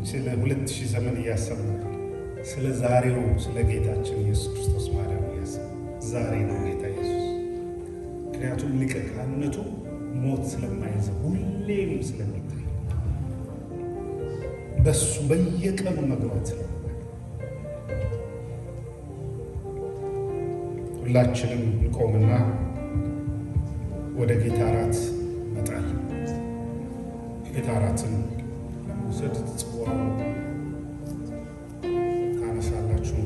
ስለ 2000 ዘመን እያሰብን ስለ ዛሬው ስለ ጌታችን ኢየሱስ ክርስቶስ ማዳን እያሰብን ዛሬ ነው ጌታ ኢየሱስ። ምክንያቱም ሊቀ ካህንነቱ ሞት ስለማይዘው ሁሌም ስለሚታይ በሱ በየቀኑ መግባት ነው። ሁላችንም እንቆምና ወደ ጌታ እራት እንመጣለን። ጌታ እራትን ለመውሰድ ጽዋውን ታነሳላችሁ።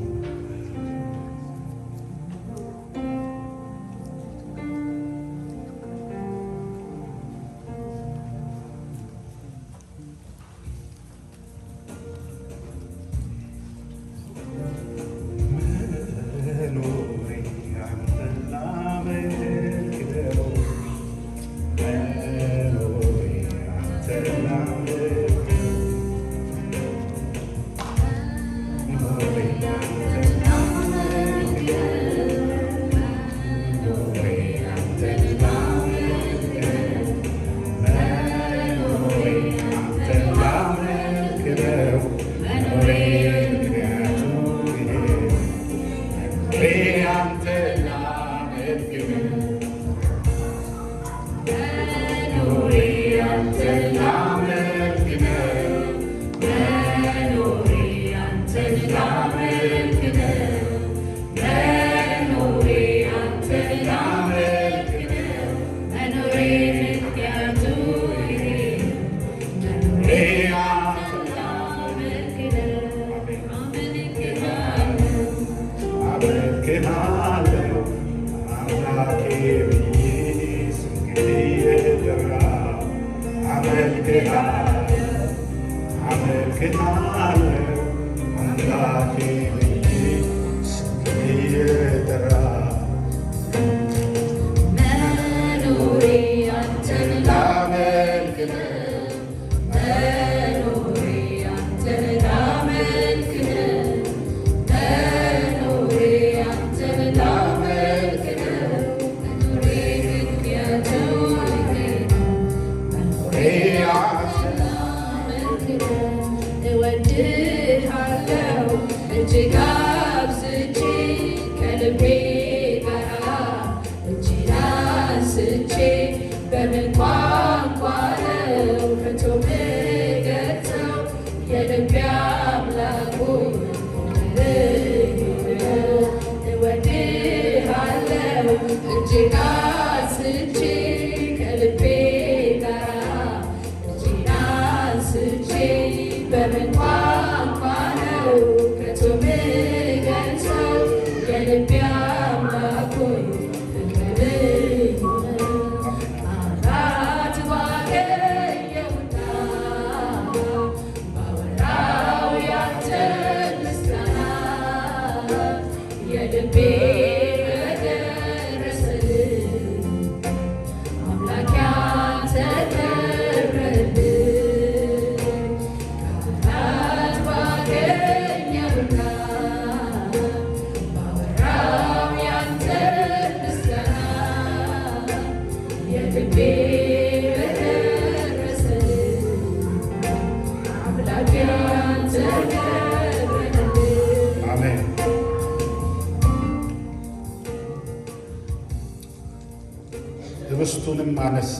ህብስቱንም አነሳ፣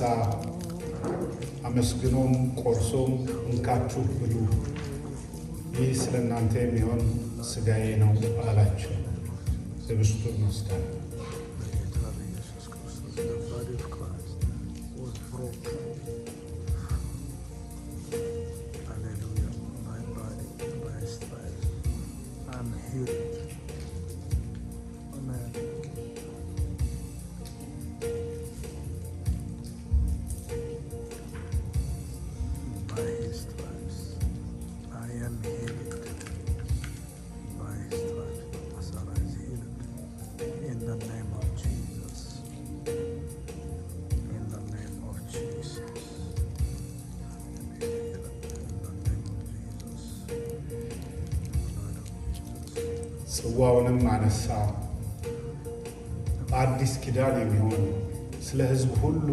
አመስግኖም ቆርሶም እንካችሁ ብሉ፣ ይህ ስለ እናንተ የሚሆን ሥጋዬ ነው አላቸው። ህብስቱን ወስደው ጽዋውንም አነሳ፣ በአዲስ ኪዳን የሚሆን ስለ ሕዝብ ሁሉ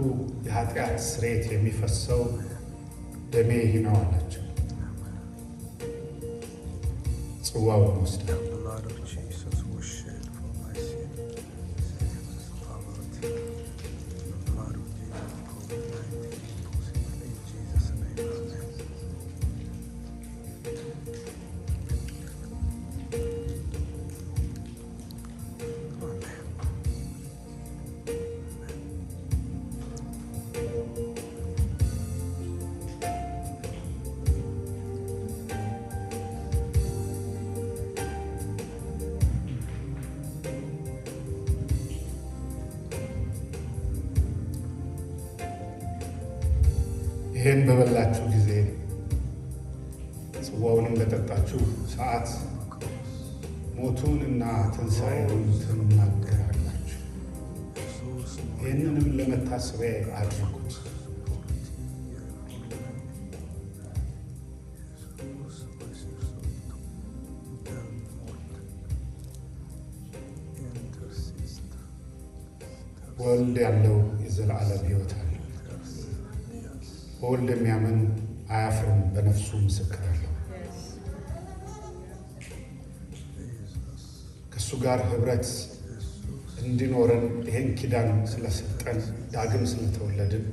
የኃጢአት ስርየት የሚፈሰው ደሜ ይህ ነው አላቸው። ጽዋውን ወስደን ይህን በበላችሁ ጊዜ ጽዋውንም በጠጣችሁ ሰዓት ሞቱን እና ትንሣኤውን ትናገራላችሁ። ይህንንም ለመታሰቢያ አድርጉት። ወልድ ያለው የዘላለም ሕይወት አለ። በወልድ የሚያምን አያፍርም፣ በነፍሱ ምስክር አለው። ከእሱ ጋር ኅብረት እንዲኖረን ይህን ኪዳን ስለሰጠን ዳግም ስለተወለድን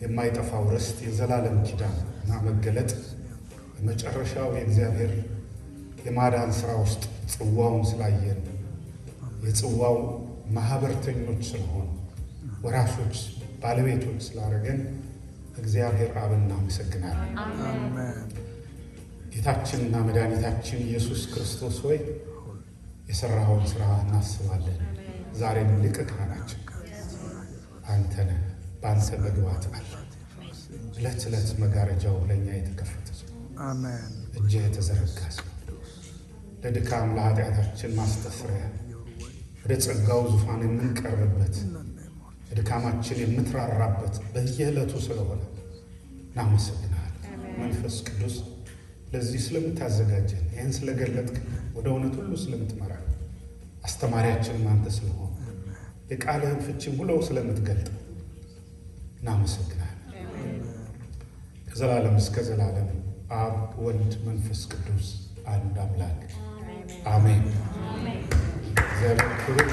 የማይጠፋው ርስት የዘላለም ኪዳን እና መገለጥ የመጨረሻው የእግዚአብሔር የማዳን ሥራ ውስጥ ጽዋውን ስላየን የጽዋው ማኅበርተኞች ስለሆን ወራሾች ባለቤቶች ስላደረገን እግዚአብሔር አብ እናመሰግናለን። ጌታችንና መድኃኒታችን ኢየሱስ ክርስቶስ ሆይ የሠራኸውን ሥራ እናስባለን። ዛሬም ሊቀ ካህናችን አንተ ነህ። በአንተ መግባት አለ። ዕለት ዕለት መጋረጃው ለእኛ የተከፈተ እጅህ የተዘረጋ ሰው ለድካም ለኃጢአታችን ማስተስሪያ ወደ ጸጋው ዙፋን የምንቀርብበት ድካማችን የምትራራበት በየዕለቱ ስለሆነ እናመሰግናለን። መንፈስ ቅዱስ ለዚህ ስለምታዘጋጀን ይህን ስለገለጥክ ወደ እውነት ሁሉ ስለምትመራ አስተማሪያችን አንተ ስለሆነ የቃልህን ፍቺ ሙሉ ስለምትገልጥ እናመሰግናለን። ከዘላለም እስከ ዘላለም አብ ወልድ መንፈስ ቅዱስ አንድ አምላክ አሜን። እግዚአብሔር ክብር